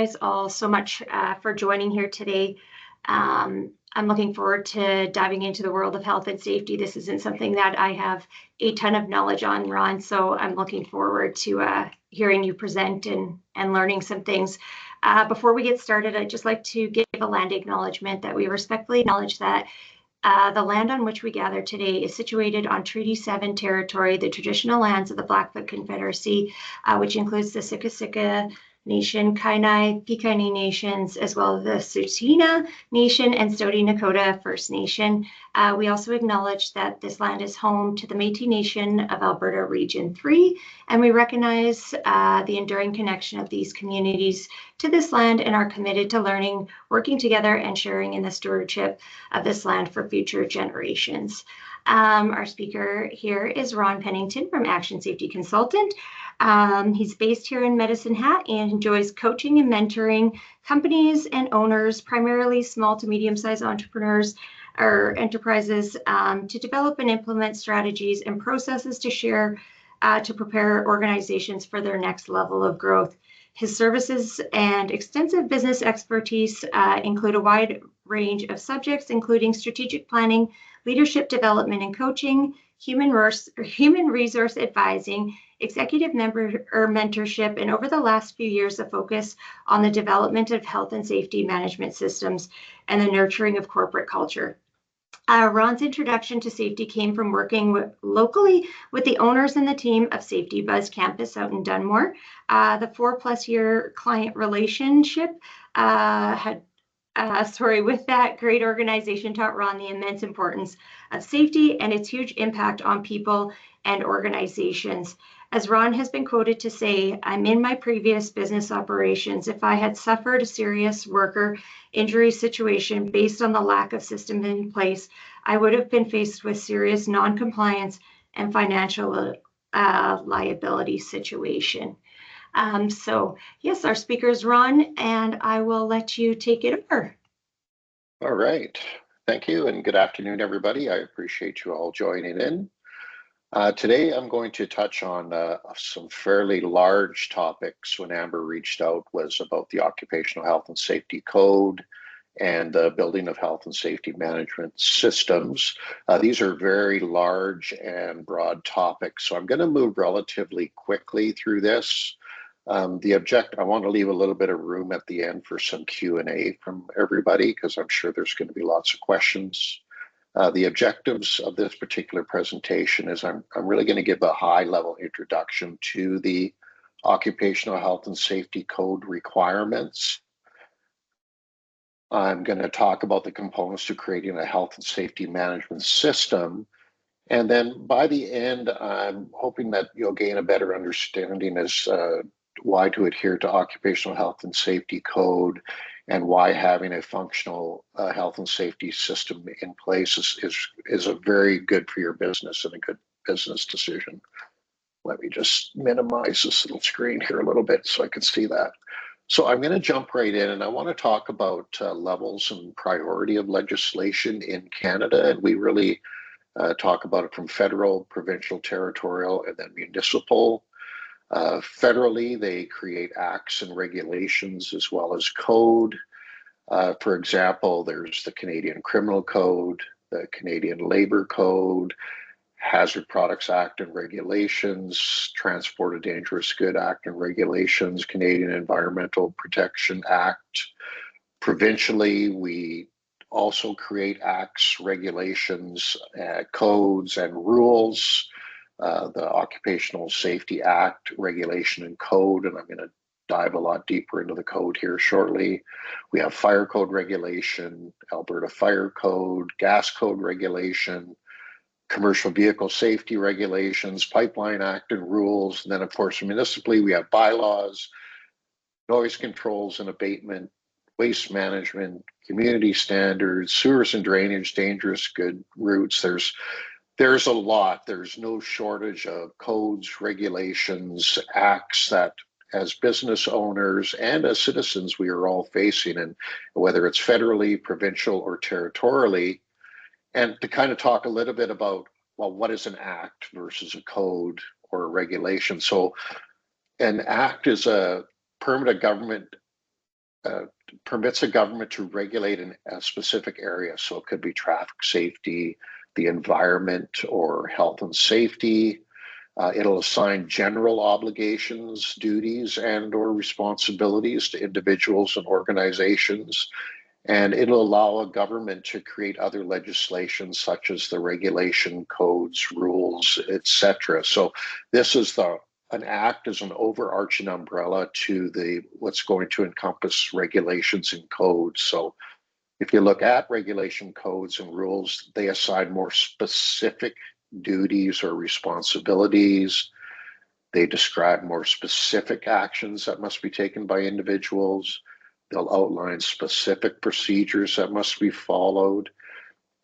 guys all so much for joining here today. I'm looking forward to diving into the world of health and safety. This isn't something that I have a ton of knowledge on, Ron, so I'm looking forward to hearing you present and learning some things. Before we get started, I'd just like to give a land acknowledgement that we respectfully acknowledge that the land on which we gather today is situated on Treaty 7 territory, the traditional lands of the Blackfoot Confederacy, which includes the Siksika Nation, Kainai, Piikani Nations, as well as the Tsuut'ina Nation and Stoney Nakoda First Nation. We also acknowledge that this land is home to the Métis Nation of Alberta Region 3, and we recognize the enduring connection of these communities to this land and are committed to learning, working together, and sharing in the stewardship of this land for future generations. Our speaker here is Ron Pennington from Action Safety Consultant. He's based here in Medicine Hat and enjoys coaching and mentoring companies and owners, primarily small to medium-sized entrepreneurs or enterprises, to develop and implement strategies and processes to share to prepare organizations for their next level of growth. His services and extensive business expertise include a wide range of subjects, including strategic planning, leadership development and coaching, human resource advising, executive mentorship, and over the last few years, a focus on the development of health and safety management systems and the nurturing of corporate culture. Ron's introduction to safety came from working locally with the owners and the team of Safety Buzz Campus out in Dunmore. The 4+ year client relationship with that great organization taught Ron the immense importance of safety and its huge impact on people and organizations. As Ron has been quoted to say, "I'm in my previous business operations. If I had suffered a serious worker injury situation based on the lack of system in place, I would have been faced with serious non-compliance and financial liability situation." So yes, our speaker is Ron, and I will let you take it over. All right. Thank you, and good afternoon, everybody. I appreciate you all joining in. Today, I'm going to touch on some fairly large topics. When Amber reached out was about the Occupational Health and Safety Code and the building of health and safety management systems. These are very large and broad topics, so I'm going to move relatively quickly through this. I want to leave a little bit of room at the end for some Q&A from everybody, because I'm sure there's going to be lots of questions. The objectives of this particular presentation is I'm really going to give a high-level introduction to the Occupational Health and Safety Code requirements. I'm going to talk about the components to creating a health and safety management system. And then by the end, I'm hoping that you'll gain a better understanding as why to adhere to Occupational Health and Safety Code and why having a functional health and safety system in place is a very good for your business and a good business decision. Let me just minimize this little screen here a little bit so I can see that. So I'm going to jump right in, and I want to talk about levels and priority of legislation in Canada. And we really talk about it from federal, provincial, territorial, and then municipal. Federally, they create acts and regulations as well as code. For example, there's the Canadian Criminal Code, the Canadian Labor Code, Hazard Products Act and Regulations, Transport of Dangerous Good Act and Regulations, Canadian Environmental Protection Act. Provincially, we also create acts, regulations, codes, and rules. The Occupational Safety Act, Regulation, and Code, and I'm going to dive a lot deeper into the code here shortly. We have Fire Code Regulation, Alberta Fire Code, Gas Code Regulation, Commercial Vehicle Safety Regulations, Pipeline Act and rules, and then of course municipally we have bylaws, noise controls and abatement, waste management, community standards, sewers and drainage, dangerous good routes. There's a lot. There's no shortage of codes, regulations, acts that as business owners and as citizens we are all facing, and whether it's federally, provincial, or territorially. And to kind of talk a little bit about, well, what is an act versus a code or a regulation? So an act is a permanent government permits a government to regulate in a specific area. So it could be traffic safety, the environment, or health and safety. It'll assign general obligations, duties, and or responsibilities to individuals and organizations. And it'll allow a government to create other legislation such as the regulation, codes, rules, etc. So this is an act as an overarching umbrella to the what's going to encompass regulations and codes. So if you look at regulation codes and rules, they assign more specific duties or responsibilities. They describe more specific actions that must be taken by individuals. They'll outline specific procedures that must be followed.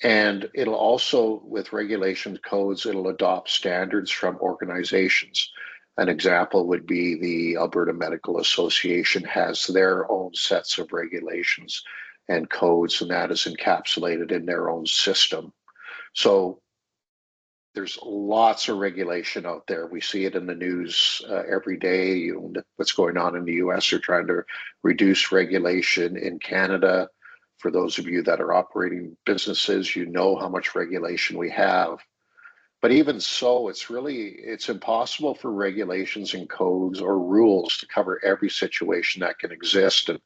And it'll also, with regulation codes, it'll adopt standards from organizations. An example would be the Alberta Medical Association has their own sets of regulations and codes, and that is encapsulated in their own system. So there's lots of regulation out there. We see it in the news every day. What's going on in the US, they're trying to reduce regulation in Canada. For those of you that are operating businesses, you know how much regulation we have. But even so, it's impossible for regulations and codes or rules to cover every situation that can exist. And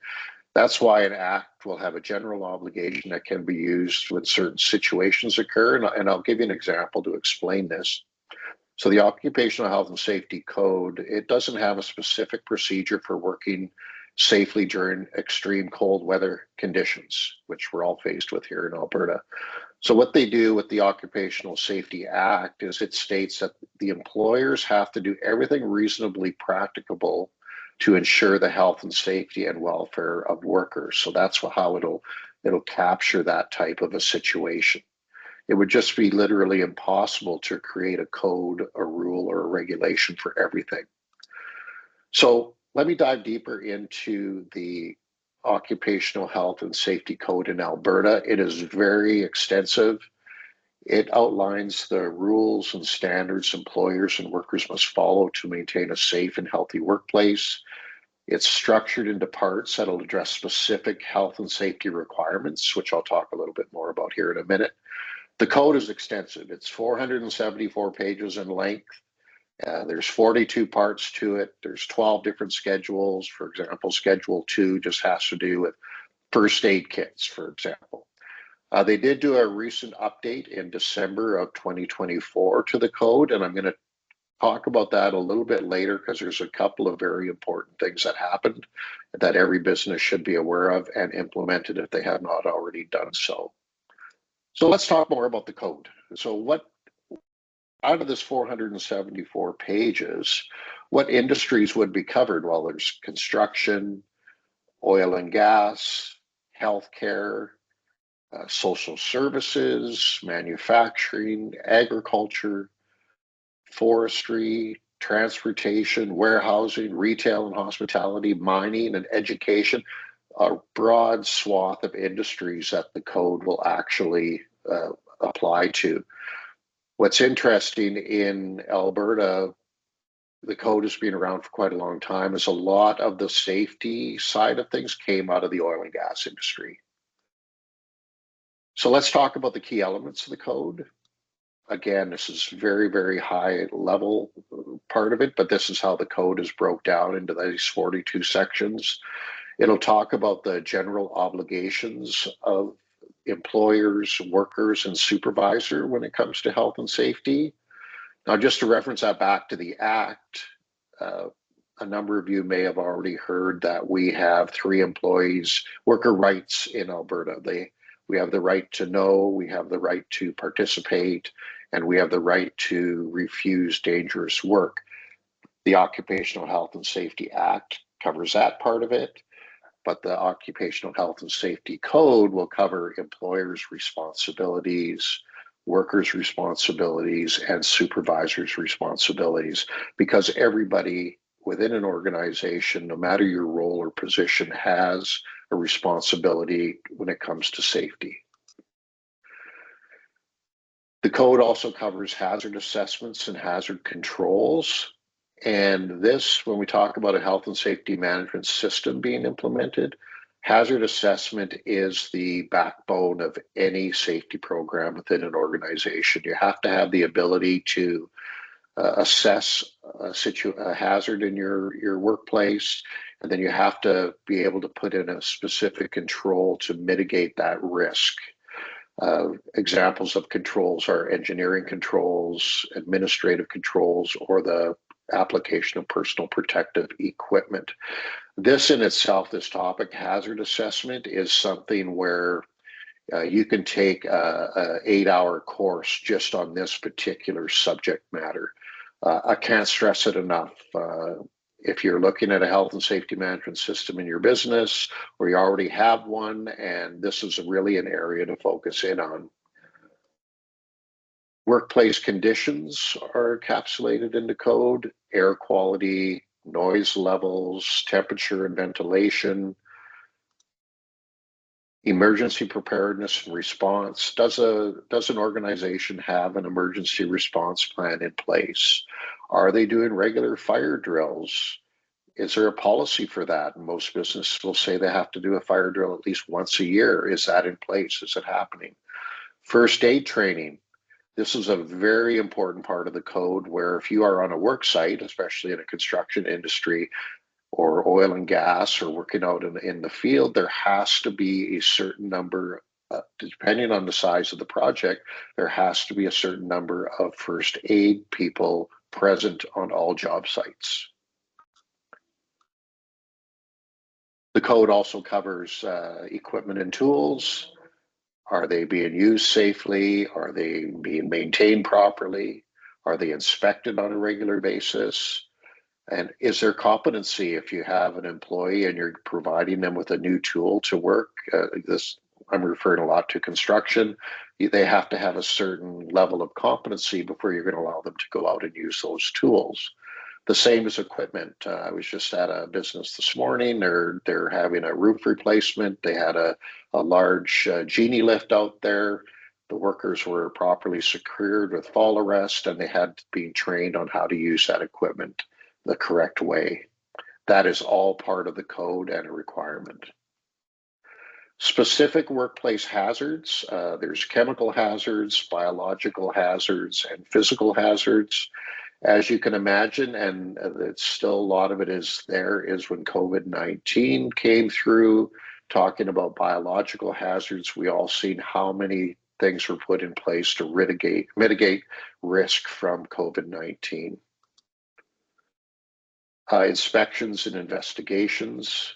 that's why an act will have a general obligation that can be used when certain situations occur. And I'll give you an example to explain this. So the Occupational Health and Safety Code, it doesn't have a specific procedure for working safely during extreme cold weather conditions, which we're all faced with here in Alberta. So what they do with the Occupational Safety Act is it states that the employers have to do everything reasonably practicable to ensure the health and safety and welfare of workers. So that's how it'll capture that type of a situation. It would just be literally impossible to create a code, a rule, or a regulation for everything. So let me dive deeper into the Occupational Health and Safety Code in Alberta. It is very extensive. It outlines the rules and standards employers and workers must follow to maintain a safe and healthy workplace. It's structured into parts that'll address specific health and safety requirements, which I'll talk a little bit more about here in a minute. The code is extensive. It's 474 pages in length. There's 42 parts to it. There's 12 different schedules. For example, Schedule 2 just has to do with first aid kits, for example. They did do a recent update in December of 2024 to the code, and I'm going to talk about that a little bit later because there's a couple of very important things that happened that every business should be aware of and implemented if they have not already done so. So let's talk more about the code. So what out of this 474 pages, what industries would be covered? Well, there's construction, oil and gas, healthcare, social services, manufacturing, agriculture, forestry, transportation, warehousing, retail and hospitality, mining and education, a broad swath of industries that the code will actually apply to. What's interesting in Alberta, the code has been around for quite a long time, is a lot of the safety side of things came out of the oil and gas industry. So let's talk about the key elements of the code. Again, this is very, very high level part of it, but this is how the code is broke down into these 42 sections. It'll talk about the general obligations of employers, workers, and supervisor when it comes to health and safety. Now, just to reference that back to the Act, a number of you may have already heard that we have 3 employees, worker rights in Alberta. We have the right to know, we have the right to participate, and we have the right to refuse dangerous work. The Occupational Health and Safety Act covers that part of it, but the Occupational Health and Safety Code will cover employers' responsibilities, workers' responsibilities, and supervisors' responsibilities, because everybody within an organization, no matter your role or position, has a responsibility when it comes to safety. The code also covers hazard assessments and hazard controls. And this, when we talk about a health and safety management system being implemented, hazard assessment is the backbone of any safety program within an organization. You have to have the ability to assess a hazard in your workplace, and then you have to be able to put in a specific control to mitigate that risk. Examples of controls are engineering controls, administrative controls, or the application of personal protective equipment. This in itself, this topic, hazard assessment, is something where you can take an 8-hour course just on this particular subject matter. I can't stress it enough. If you're looking at a health and safety management system in your business, or you already have one, and this is really an area to focus in on. Workplace conditions are encapsulated in the code: air quality, noise levels, temperature and ventilation, emergency preparedness and response. Does an organization have an emergency response plan in place? Are they doing regular fire drills? Is there a policy for that? And most businesses will say they have to do a fire drill at least once a year. Is that in place? Is it happening? First aid training. This is a very important part of the code, where if you are on a work site, especially in a construction industry or oil and gas, or working out in the field, there has to be a certain number, depending on the size of the project, there has to be a certain number of first aid people present on all job sites. The code also covers equipment and tools. Are they being used safely? Are they being maintained properly? Are they inspected on a regular basis? And is there competency if you have an employee and you're providing them with a new tool to work? I'm referring a lot to construction. They have to have a certain level of competency before you're going to allow them to go out and use those tools. The same as equipment. I was just at a business this morning. They're having a roof replacement. They had a large genie lift out there. The workers were properly secured with fall arrest, and they had been trained on how to use that equipment the correct way. That is all part of the code and a requirement. Specific workplace hazards. There's chemical hazards, biological hazards, and physical hazards. As you can imagine, and it's still a lot of it is when COVID-19 came through, talking about biological hazards, we all seen how many things were put in place to mitigate risk from COVID-19. Inspections and investigations.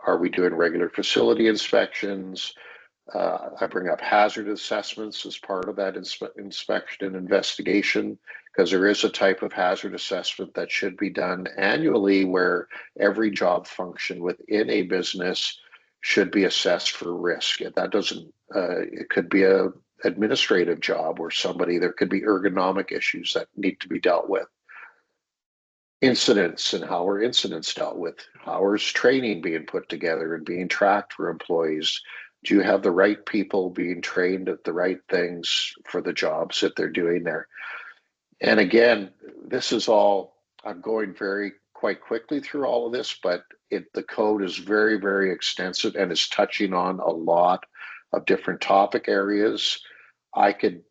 Are we doing regular facility inspections? I bring up hazard assessments as part of that inspection and investigation, because there is a type of hazard assessment that should be done annually, where every job function within a business should be assessed for risk. And that doesn't, it could be an administrative job where there could be ergonomic issues that need to be dealt with. Incidents, and how are incidents dealt with? How is training being put together and being tracked for employees? Do you have the right people being trained at the right things for the jobs that they're doing there? And again, this is all, I'm going quite quickly through all of this, but the code is very, very extensive and is touching on a lot of different topic areas. I could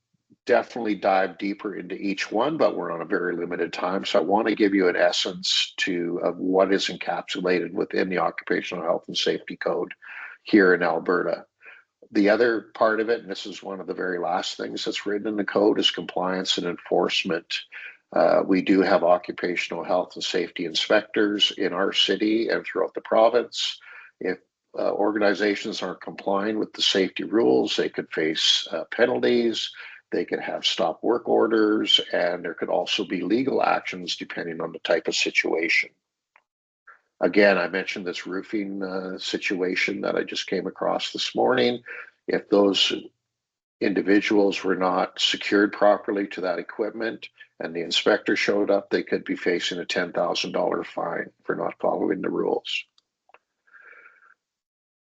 definitely dive deeper into each one, but we're on a very limited time. So I want to give you an essence of what is encapsulated within the Occupational Health and Safety Code here in Alberta. The other part of it, and this is one of the very last things that's written in the code, is compliance and enforcement. We do have occupational health and safety inspectors in our city and throughout the province. If organizations aren't complying with the safety rules, they could face penalties. They could have stop work orders, and there could also be legal actions depending on the type of situation. Again, I mentioned this roofing situation that I just came across this morning. If those individuals were not secured properly to that equipment and the inspector showed up, they could be facing a $10,000 fine for not following the rules.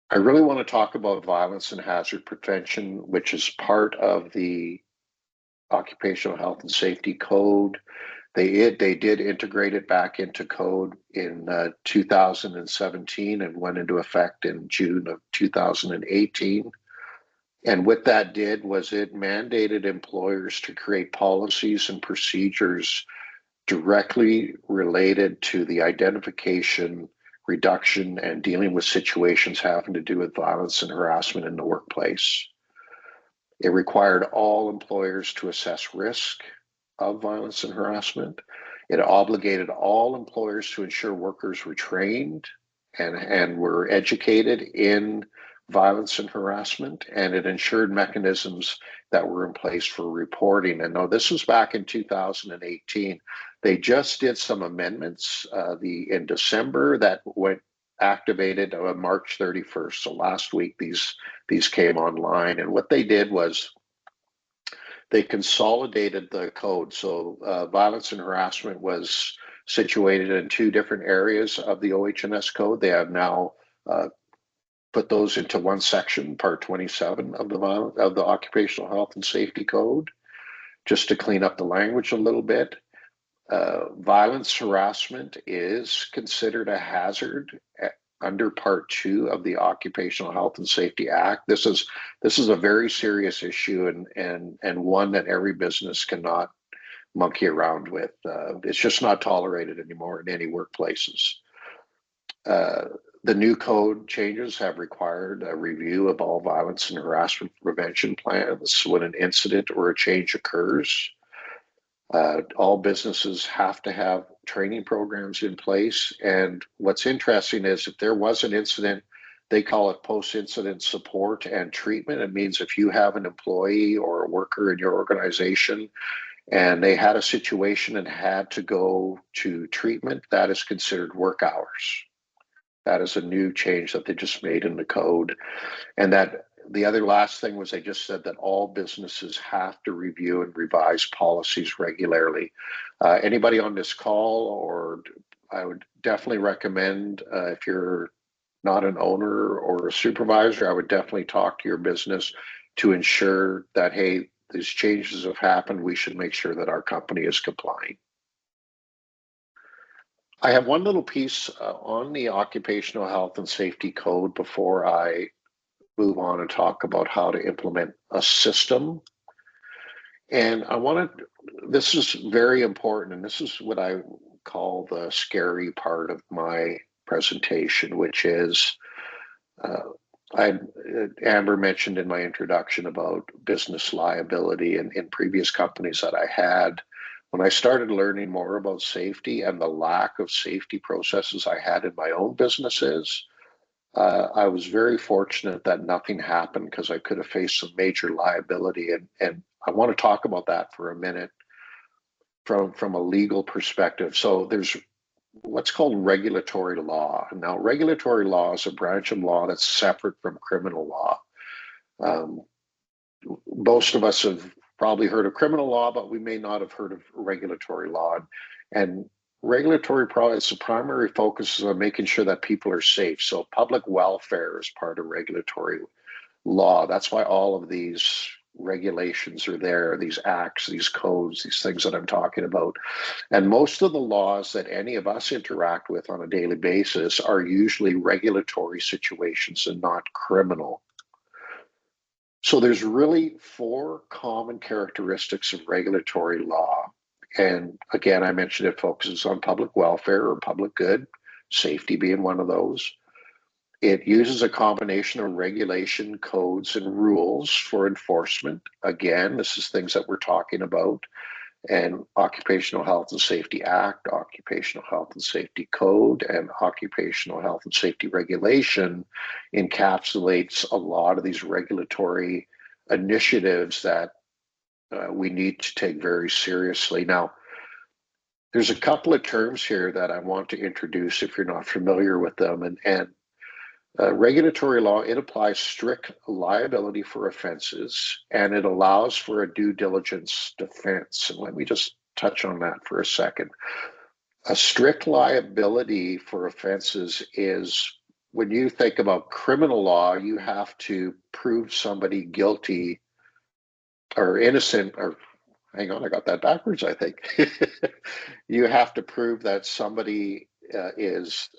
I really want to talk about violence and hazard prevention, which is part of the Occupational Health and Safety Code. They did integrate it back into code in 2017 and went into effect in June of 2018. And what that did was it mandated employers to create policies and procedures directly related to the identification, reduction, and dealing with situations having to do with violence and harassment in the workplace. It required all employers to assess risk of violence and harassment. It obligated all employers to ensure workers were trained and were educated in violence and harassment, and it ensured mechanisms that were in place for reporting. And now this was back in 2018. They just did some amendments in December that went activated on March 31st. So last week these came online, and what they did was they consolidated the code. So violence and harassment was situated in two different areas of the OH&S code. They have now put those into one section, part 27 of the Occupational Health and Safety Code, just to clean up the language a little bit. Violence harassment is considered a hazard under Part 2 of the Occupational Health and Safety Act. This is a very serious issue and one that every business cannot monkey around with. It's just not tolerated anymore in any workplaces. The new code changes have required a review of all violence and harassment prevention plans when an incident or a change occurs. All businesses have to have training programs in place. And what's interesting is if there was an incident, they call it post-incident support and treatment. It means if you have an employee or a worker in your organization and they had a situation and had to go to treatment, that is considered work hours. That is a new change that they just made in the code. And that the other last thing was they just said that all businesses have to review and revise policies regularly. Anybody on this call, or I would definitely recommend if you're not an owner or a supervisor, I would definitely talk to your business to ensure that, hey, these changes have happened. We should make sure that our company is complying. I have one little piece on the Occupational Health and Safety Code before I move on and talk about how to implement a system. And this is very important, and this is what I call the scary part of my presentation, which is Amber mentioned in my introduction about business liability in previous companies that I had. When I started learning more about safety and the lack of safety processes I had in my own businesses, I was very fortunate that nothing happened because I could have faced some major liability. And I want to talk about that for a minute from a legal perspective. So there's what's called regulatory law. Now, regulatory law is a branch of law that's separate from criminal law. Most of us have probably heard of criminal law, but we may not have heard of regulatory law. And regulatory its primary focus is on making sure that people are safe. So public welfare is part of regulatory law. That's why all of these regulations are there, these acts, these codes, these things that I'm talking about. And most of the laws that any of us interact with on a daily basis are usually regulatory situations and not criminal. So there's really four common characteristics of regulatory law. And again, I mentioned it focuses on public welfare or public good, safety being one of those. It uses a combination of regulation, codes, and rules for enforcement. Again, this is things that we're talking about. And Occupational Health and Safety Act, Occupational Health and Safety Code, and Occupational Health and Safety Regulation encapsulates a lot of these regulatory initiatives that we need to take very seriously. Now, there's a couple of terms here that I want to introduce if you're not familiar with them. And regulatory law, it applies strict liability for offenses, and it allows for a due diligence defense. And let me just touch on that for a second. A strict liability for offenses is when you think about criminal law, you have to prove somebody guilty or innocent, or hang on, I got that backwards, I think. You have to prove that somebody is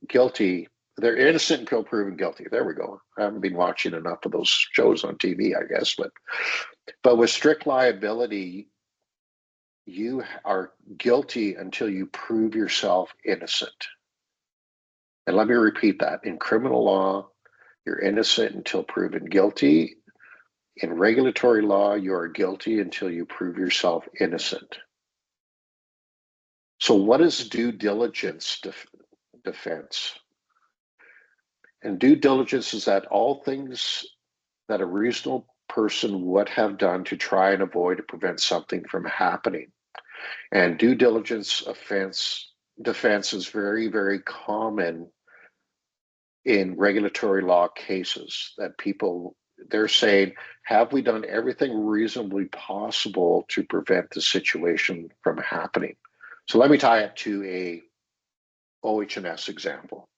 guilty. They're innocent until proven guilty. There we go. I haven't been watching enough of those shows on TV, I guess, but with strict liability, you are guilty until you prove yourself innocent. And let me repeat that. In criminal law, you're innocent until proven guilty. In regulatory law, you are guilty until you prove yourself innocent. So what is due diligence defense? And due diligence is that all things that a reasonable person would have done to try and avoid or prevent something from happening. And due diligence defense is very, very common in regulatory law cases that they're saying, have we done everything reasonably possible to prevent the situation from happening? So let me tie it to a OH&S example.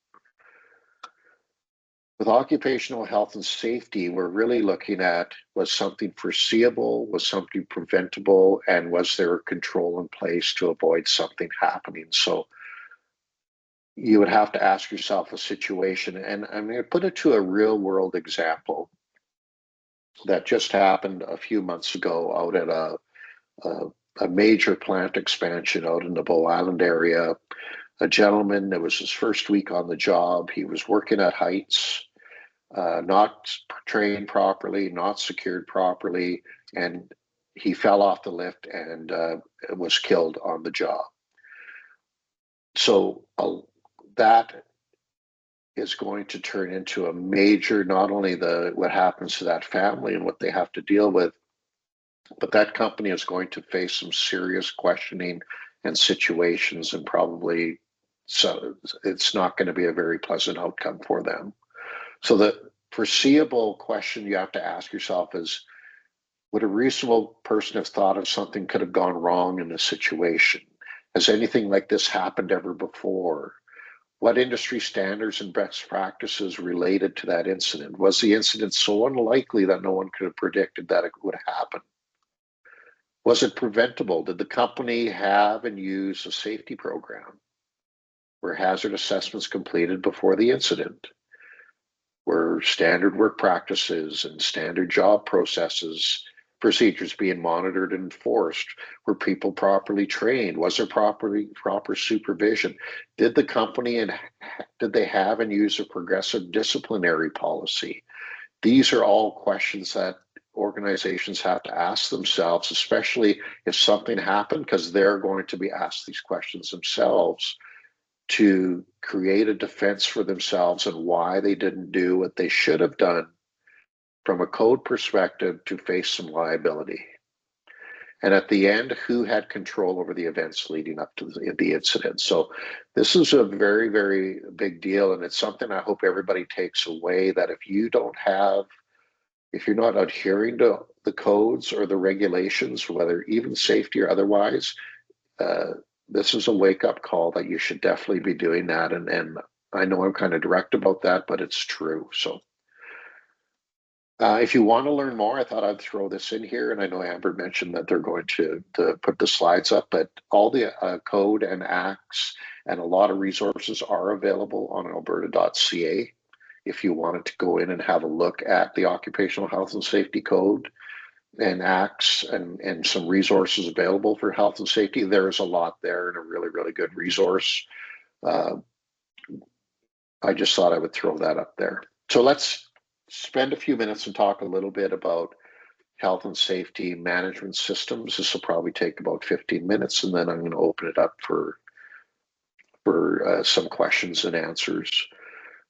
With occupational health and safety, we're really looking at, was something foreseeable, was something preventable, and was there a control in place to avoid something happening? So you would have to ask yourself a situation, and I'm going to put it to a real world example that just happened a few months ago out at a major plant expansion out in the Bow Island area. A gentleman, it was his first week on the job. He was working at heights, not trained properly, not secured properly, and he fell off the lift and was killed on the job. So that is going to turn into a major, not only what happens to that family and what they have to deal with, but that company is going to face some serious questioning and situations, and probably so it's not going to be a very pleasant outcome for them. So the foreseeable question you have to ask yourself is, would a reasonable person have thought if something could have gone wrong in this situation? Has anything like this happened ever before? What industry standards and best practices related to that incident? Was the incident so unlikely that no one could have predicted that it would happen? Was it preventable? Did the company have and use a safety program? Were hazard assessments completed before the incident? Were standard work practices and standard job procedures being monitored and enforced? Were people properly trained? Was there proper supervision? Did the company and did they have and use a progressive disciplinary policy? These are all questions that organizations have to ask themselves, especially if something happened, because they're going to be asked these questions themselves to create a defense for themselves and why they didn't do what they should have done from a code perspective to face some liability. And at the end, who had control over the events leading up to the incident? So this is a very, very big deal. And it's something I hope everybody takes away, that if you're not adhering to the codes or the regulations, whether even safety or otherwise, this is a wake-up call that you should definitely be doing that. And I know I'm kind of direct about that, but it's true. So if you want to learn more, I thought I'd throw this in here. And I know Amber mentioned that they're going to put the slides up, but all the code and acts and a lot of resources are available on alberta.ca. If you wanted to go in and have a look at the Occupational Health and Safety Code and acts and some resources available for health and safety, there's a lot there and a really, really good resource. I just thought I would throw that up there. So let's spend a few minutes and talk a little bit about health and safety management systems. This will probably take about 15 minutes, and then I'm going to open it up for some questions and answers.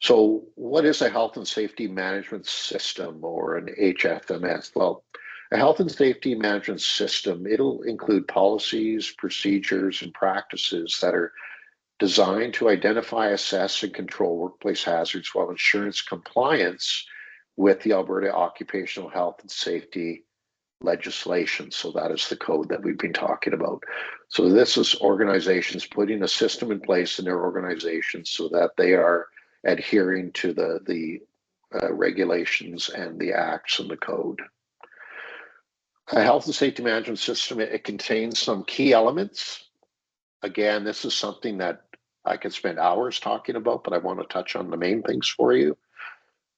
So what is a health and safety management system, or an HFMS? Well, a health and safety management system, it'll include policies, procedures, and practices that are designed to identify, assess, and control workplace hazards while ensuring compliance with the Alberta Occupational Health and Safety legislation. So that is the code that we've been talking about. So this is organizations putting a system in place in their organizations so that they are adhering to the regulations and the acts and the code. A health and safety management system, it contains some key elements. Again, this is something that I could spend hours talking about, but I want to touch on the main things for you.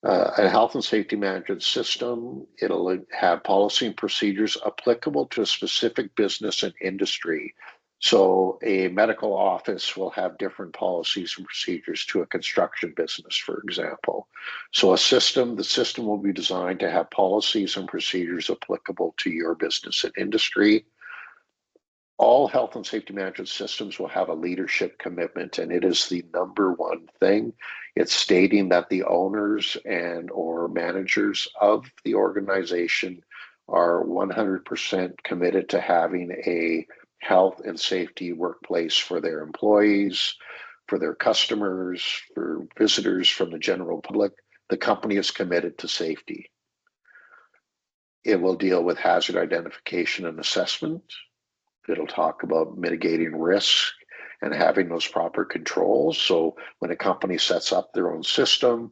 A health and safety management system, it'll have policy and procedures applicable to a specific business and industry. So a medical office will have different policies and procedures to a construction business, for example. So the system will be designed to have policies and procedures applicable to your business and industry. All health and safety management systems will have a leadership commitment, and it is the number one thing. It's stating that the owners and or managers of the organization are 100% committed to having a health and safety workplace for their employees, for their customers, for visitors from the general public. The company is committed to safety. It will deal with hazard identification and assessment. It'll talk about mitigating risk and having those proper controls. So when a company sets up their own system,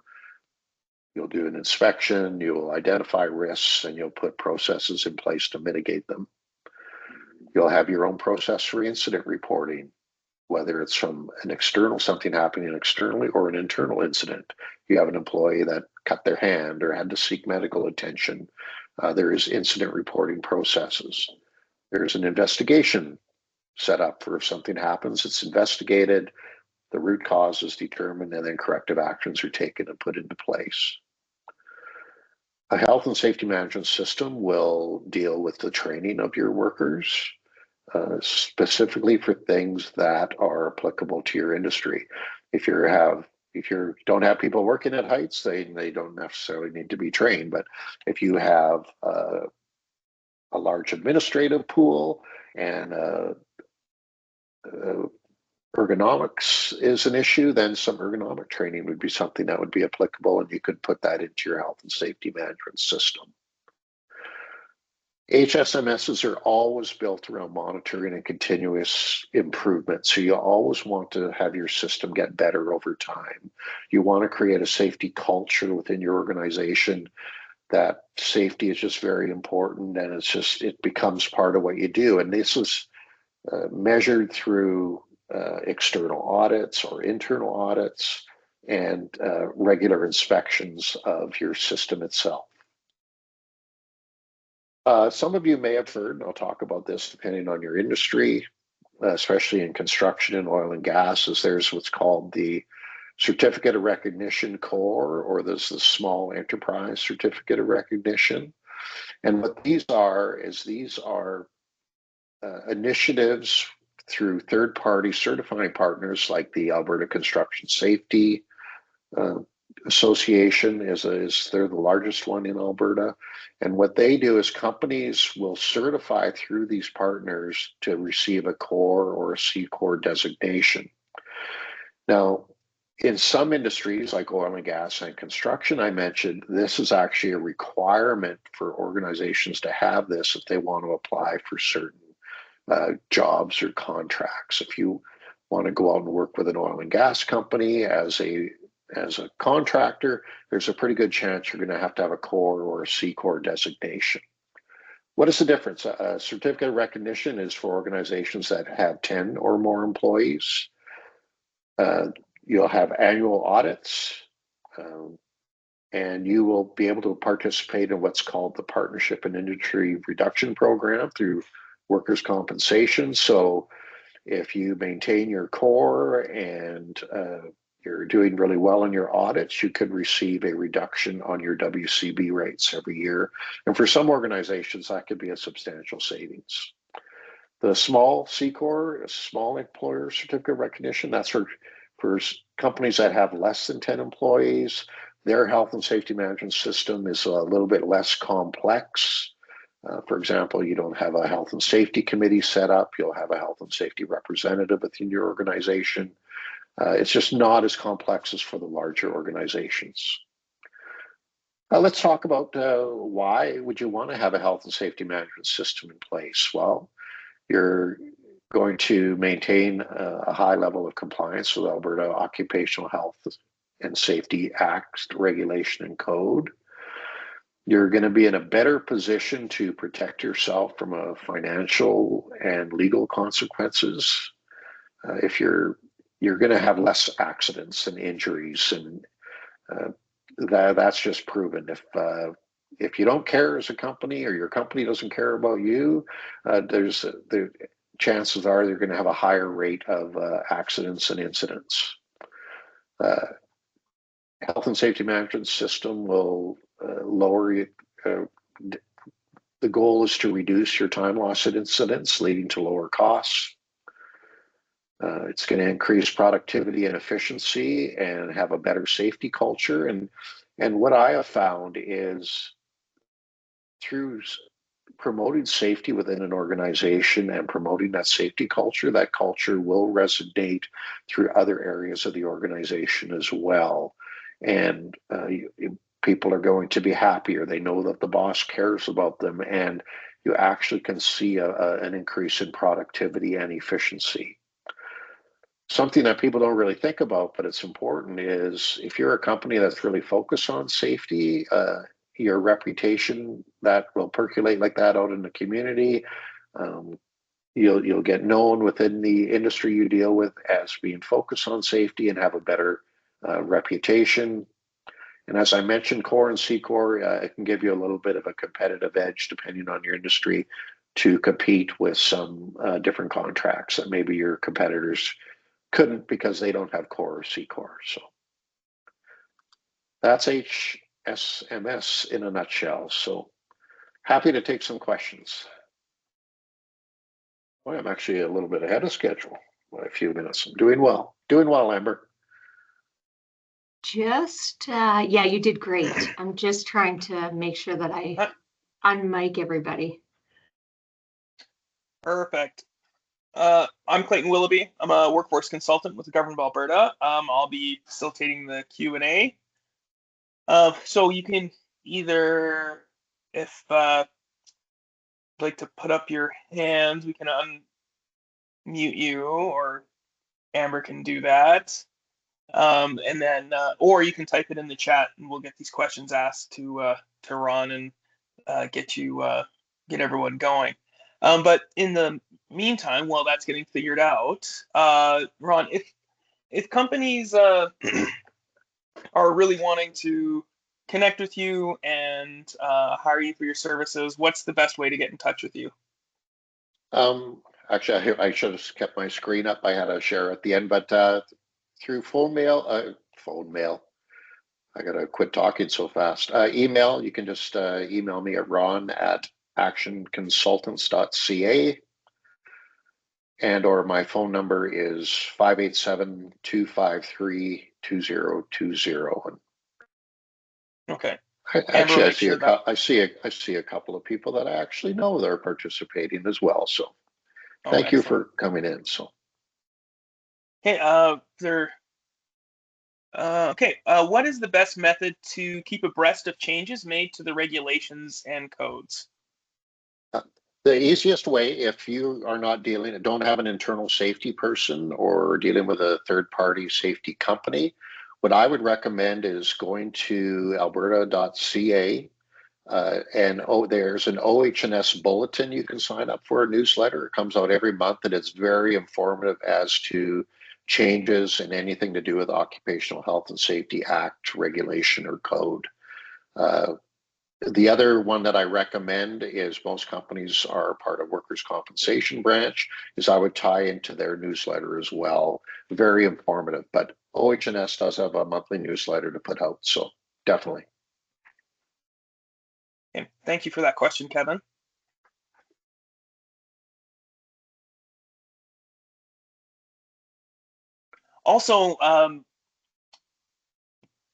you'll do an inspection, you'll identify risks, and you'll put processes in place to mitigate them. You'll have your own process for incident reporting, whether it's from an external, something happening externally, or an internal incident. You have an employee that cut their hand or had to seek medical attention. There is incident reporting processes. There's an investigation set up for if something happens, it's investigated, the root cause is determined, and then corrective actions are taken and put into place. A health and safety management system will deal with the training of your workers, specifically for things that are applicable to your industry. If you don't have people working at heights, they don't necessarily need to be trained. But if you have a large administrative pool and ergonomics is an issue, then some ergonomic training would be something that would be applicable, and you could put that into your health and safety management system. HSMSs are always built around monitoring and continuous improvement. So you always want to have your system get better over time. You want to create a safety culture within your organization, that safety is just very important, and it becomes part of what you do. And this is measured through external audits or internal audits and regular inspections of your system itself. Some of you may have heard, and I'll talk about this depending on your industry, especially in construction and oil and gas, is there's what's called the Certificate of Recognition Core, or there's the Small Enterprise Certificate of Recognition. And what these are initiatives through third-party certifying partners like the Alberta Construction Safety Association they're the largest one in Alberta. And what they do is companies will certify through these partners to receive a core or a C Core designation. Now, in some industries like oil and gas and construction, I mentioned this is actually a requirement for organizations to have this if they want to apply for certain jobs or contracts. If you want to go out and work with an oil and gas company as a contractor, there's a pretty good chance you're going to have a core or a C Core designation. What is the difference? A certificate of recognition is for organizations that have 10 or more employees. You'll have annual audits, and you will be able to participate in what's called the Partnership and Industry Reduction Program through workers' compensation. So if you maintain your core and you're doing really well in your audits, you could receive a reduction on your WCB rates every year. And for some organizations, that could be a substantial savings. The small C Core, a small employer certificate of recognition, that's for companies that have less than 10 employees. Their health and safety management system is a little bit less complex. For example, you don't have a health and safety committee set up. You'll have a health and safety representative within your organization. It's just not as complex as for the larger organizations. Let's talk about why would you want to have a health and safety management system in place? Well, you're going to maintain a high level of compliance with Alberta Occupational Health and Safety Act regulation and code. You're going to be in a better position to protect yourself from a financial and legal consequences. If you're going to have less accidents and injuries, and that's just proven. If you don't care as a company, or your company doesn't care about you, the chances are they're going to have a higher rate of accidents and incidents. Uh, Health and safety management system will lower the goal is to reduce your time loss at incidents, leading to lower costs. It's going to increase productivity and efficiency and have a better safety culture. And what I have found is through promoting safety within an organization and promoting that culture will resonate through other areas of the organization as well. And people are going to be happier. They know that the boss cares about them, and you actually can see an increase in productivity and efficiency. Something that people don't really think about, but it's important, is if you're a company that's really focused on safety, your reputation that will percolate like that out in the community. You'll get known within the industry you deal with as being focused on safety and have a better reputation. And as I mentioned, Core and C-Core, it can give you a little bit of a competitive edge depending on your industry to compete with some different contracts that maybe your competitors couldn't because they don't have Core or C-Core. So that's HSMS in a nutshell. So happy to take some questions. Well, I'm actually a little bit ahead of schedule by a few minutes. I'm doing well. Doing well, Amber. Yeah, you did great. I'm just trying to make sure that I unmic everybody. Perfect. I'm Clayton Willoughby. I'm a workforce consultant with the government of Alberta. I'll be facilitating the Q&A. So you can either, if you'd like to put up your hands, we can unmute you, or Amber can do that. And then, or you can type it in the chat, and we'll get these questions asked to Ron and get everyone going. But in the meantime, while that's getting figured out, Ron, if companies are really wanting to connect with you and hire you for your services, what's the best way to get in touch with you? Actually, I should have kept my screen up. I had a share at the end, but through phone mail, I gotta quit talking so fast. Email, you can just email me at ron@actionconsultants.ca, and or my phone number is 587-253-2020. Okay. Actually, I see a couple of people that I actually know that are participating as well. So thank you for coming in. So okay, what is the best method to keep abreast of changes made to the regulations and codes? The easiest way, if you are not don't have an internal safety person or dealing with a third-party safety company, what I would recommend is going to alberta.ca, and there's an OH&S bulletin you can sign up for, a newsletter. It comes out every month, and it's very informative as to changes and anything to do with Occupational Health and Safety Act, regulation, or code. The other one that I recommend is, most companies are part of workers' compensation branch, is I would tie into their newsletter as well. Very informative, but OH&S does have a monthly newsletter to put out, so definitely. Okay, thank you for that question, Kevin. Also,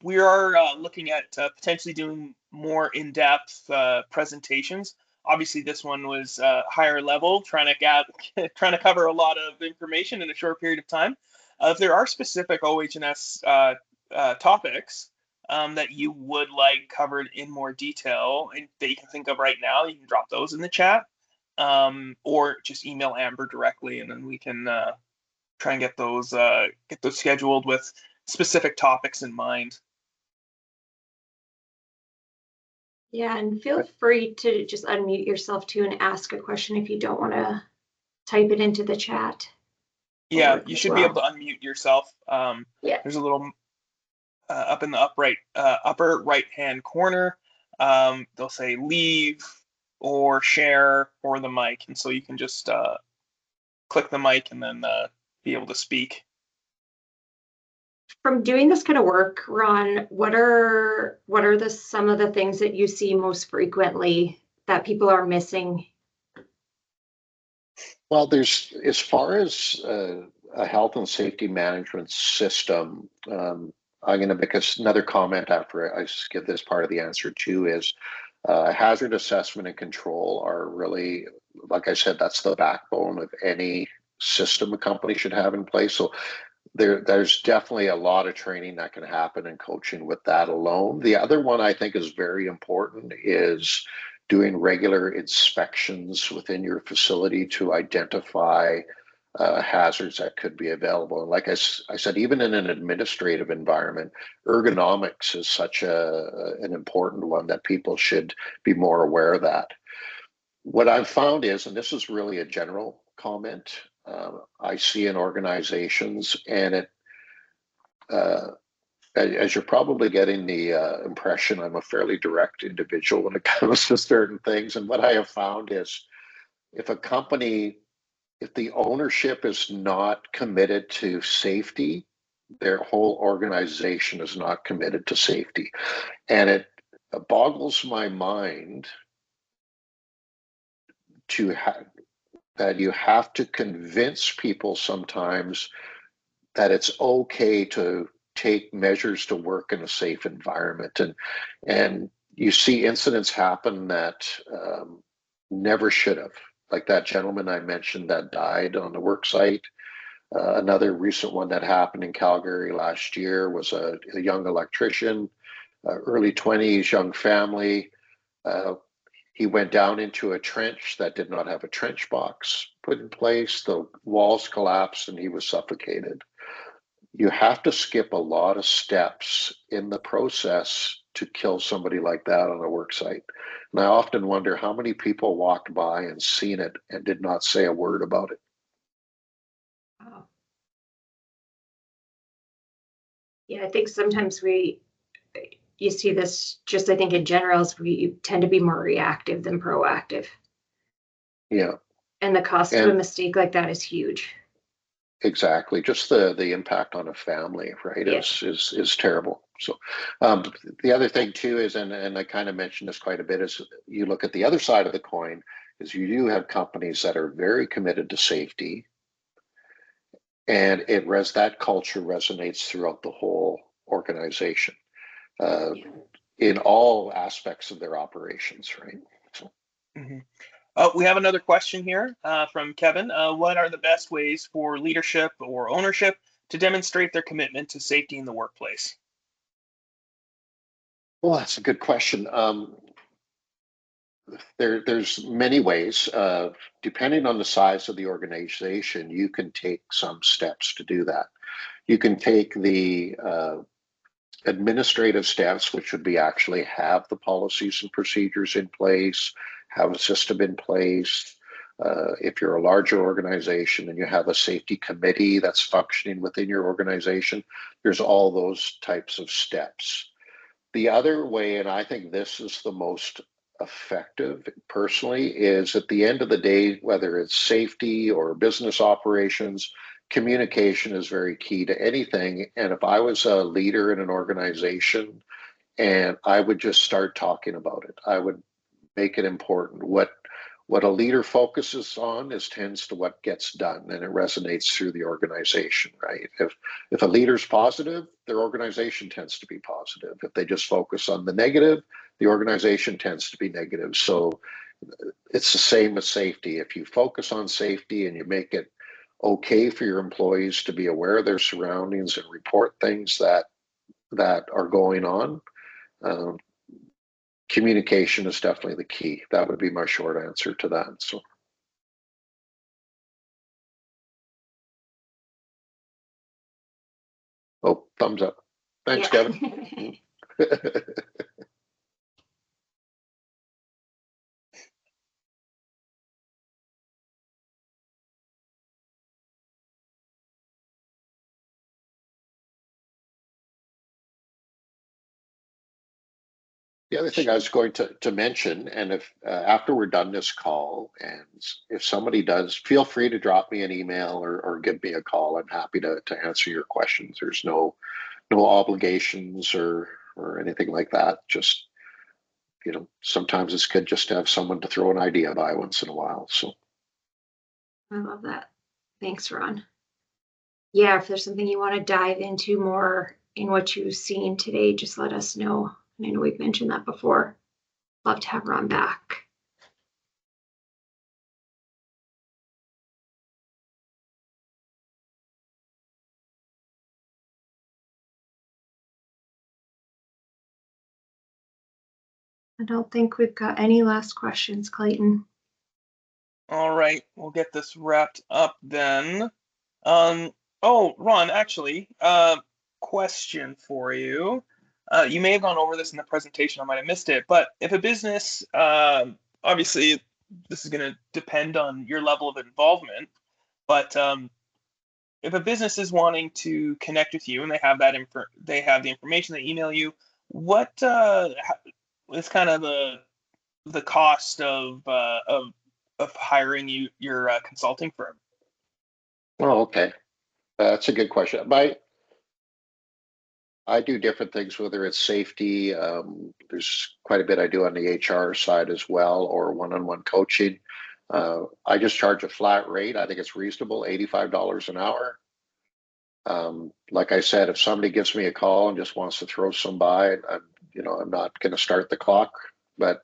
we are looking at potentially doing more in-depth presentations. Obviously, this one was higher level, trying to cover a lot of information in a short period of time. If there are specific OH&S topics that you would like covered in more detail and that you can think of right now, you can drop those in the chat, or just email Amber directly, and then we can try and get those scheduled with specific topics in mind. Yeah, and feel free to just unmute yourself too and ask a question if you don't want to type it into the chat. Yeah, you should be able to unmute yourself. Yeah. There's a little up in the upper right hand corner. They'll say leave or share or the mic, and so you can just click the mic and then be able to speak. From doing this kind of work, Ron, what are some of the things that you see most frequently that people are missing? Well, there's, as far as a health and safety management system, I'm going to make another comment after I give this part of the answer too, is hazard assessment and control are really, like I said, that's the backbone of any system a company should have in place. So there's definitely a lot of training that can happen and coaching with that alone. The other one I think is very important is doing regular inspections within your facility to identify hazards that could be available. And like I said, even in an administrative environment, ergonomics is such an important one that people should be more aware of that. What I've found is, and this is really a general comment, I see in organizations, and as you're probably getting the impression, I'm a fairly direct individual when it comes to certain things. And what I have found is, if a company, if the ownership is not committed to safety, their whole organization is not committed to safety. And it boggles my mind to that you have to convince people sometimes that it's okay to take measures to work in a safe environment. And you see incidents happen that never should have, like that gentleman I mentioned that died on the work site. Another recent one that happened in Calgary last year was a young electrician, early 20s, young family. Uh, he went down into a trench that did not have a trench box put in place. The walls collapsed and he was suffocated. You have to skip a lot of steps in the process to kill somebody like that on a work site. And I often wonder how many people walked by and seen it and did not say a word about it. Wow. Yeah, I think sometimes you see this just, I think in general, is we tend to be more reactive than proactive. Yeah. And the cost of a mistake like that is huge. Exactly. Just the impact on a family, right, Yeah. is terrible. So the other thing too is, and I kind of mentioned this quite a bit, is you look at the other side of the coin, is you do have companies that are very committed to safety, and that culture resonates throughout the whole organization, in all aspects of their operations, right? So. We have another question here from Kevin. What are the best ways for leadership or ownership to demonstrate their commitment to safety in the workplace? Well, that's a good question. There's many ways. Depending on the size of the organization, you can take some steps to do that. You can take the administrative steps, which would be actually have the policies and procedures in place, have a system in place. If you're a larger organization and you have a safety committee that's functioning within your organization, there's all those types of steps. The other way, and I think this is the most effective personally, is at the end of the day, whether it's safety or business operations, communication is very key to anything. And if I was a leader in an organization, and I would just start talking about it, I would make it important. What a leader focuses on is tends to what gets done, and it resonates through the organization, right? If a leader's positive, their organization tends to be positive. If they just focus on the negative, the organization tends to be negative. So it's the same with safety. If you focus on safety and you make it okay for your employees to be aware of their surroundings and report things that are going on, um, communication is definitely the key. That would be my short answer to that. So. Oh, thumbs up. Thanks, Yeah. Kevin. The other thing I was going to mention, and if after we're done this call, and if somebody does, feel free to drop me an email or give me a call. I'm happy to answer your questions. There's no obligations or anything like that. Just, sometimes it's good just to have someone to throw an idea by once in a while. So I love that. Thanks, Ron. Yeah, if there's something you want to dive into more in what you've seen today, just let us know. And I know we've mentioned that before. Love to have Ron back. I don't think we've got any last questions, Clayton. All right, we'll get this wrapped up then. Ron, actually, question for you. You may have gone over this in the presentation, I might have missed it, but if a business, obviously this is going to depend on your level of involvement, but if a business is wanting to connect with you and they have the information, they email you, what is kind of the cost of hiring your consulting firm? Oh, okay. That's a good question. I do different things, whether it's safety. There's quite a bit I do on the HR side as well, or one-on-one coaching. I just charge a flat rate. I think it's reasonable, $85 an hour. Like I said, if somebody gives me a call and just wants to throw some by, I'm not going to start the clock, but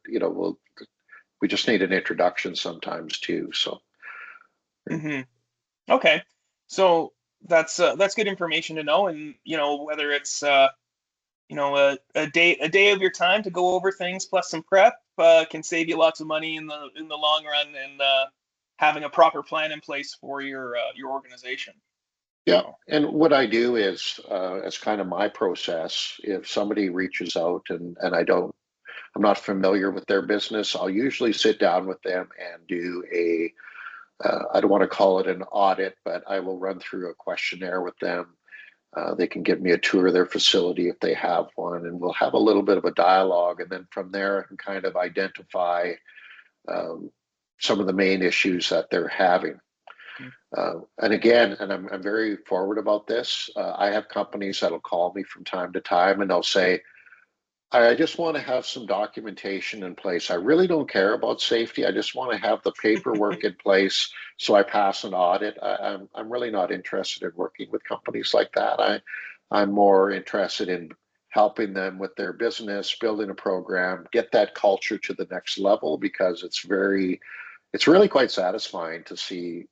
we just need an introduction sometimes too. So. Mm-hmm. Okay, so that's good information to know, and whether it's a day of your time to go over things plus some prep can save you lots of money in the long run, and having a proper plan in place for your organization. Yeah, and what I do is, it's kind of my process. If somebody reaches out and I'm not familiar with their business, I'll usually sit down with them and do I don't want to call it an audit, but I will run through a questionnaire with them. They can give me a tour of their facility if they have one, and we'll have a little bit of a dialogue. And then from there, I can kind of identify some of the main issues that they're having. And again, I'm very forward about this. I have companies that'll call me from time to time and they'll say, I just want to have some documentation in place. I really don't care about safety. I just want to have the paperwork in place so I pass an audit. I'm really not interested in working with companies like that. I'm more interested in helping them with their business, building a program, get that culture to the next level, because it's really quite satisfying to see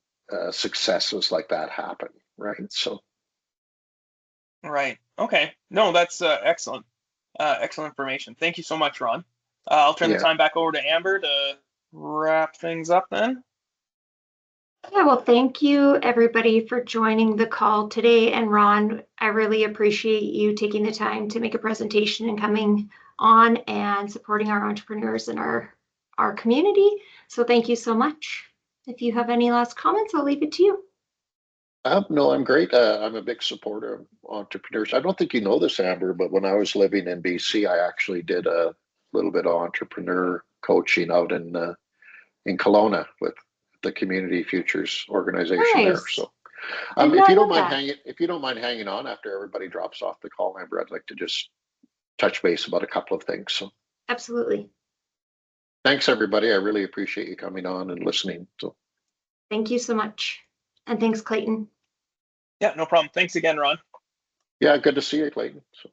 successes like that happen, right? So. Right. Okay. No, that's excellent. Excellent information. Thank you so much, Ron. I'll turn the time back over to Amber to wrap things up then. Yeah, well, thank you everybody for joining the call today. And Ron, I really appreciate you taking the time to make a presentation and coming on and supporting our entrepreneurs in our community. So thank you so much. If you have any last comments, I'll leave it to you. No, I'm great. I'm a big supporter of entrepreneurs. I don't think you know this, Amber, but when I was living in BC, I actually did a little bit of entrepreneur coaching out in Kelowna with the Community Futures organization there. So, if you don't mind hanging on after everybody drops off the call, Amber, I'd like to just touch base about a couple of things. So, absolutely. Thanks, everybody. I really appreciate you coming on and listening. So, thank you so much, and thanks, Clayton. Yeah, no problem. Thanks again, Ron. Yeah, good to see you, Clayton. So.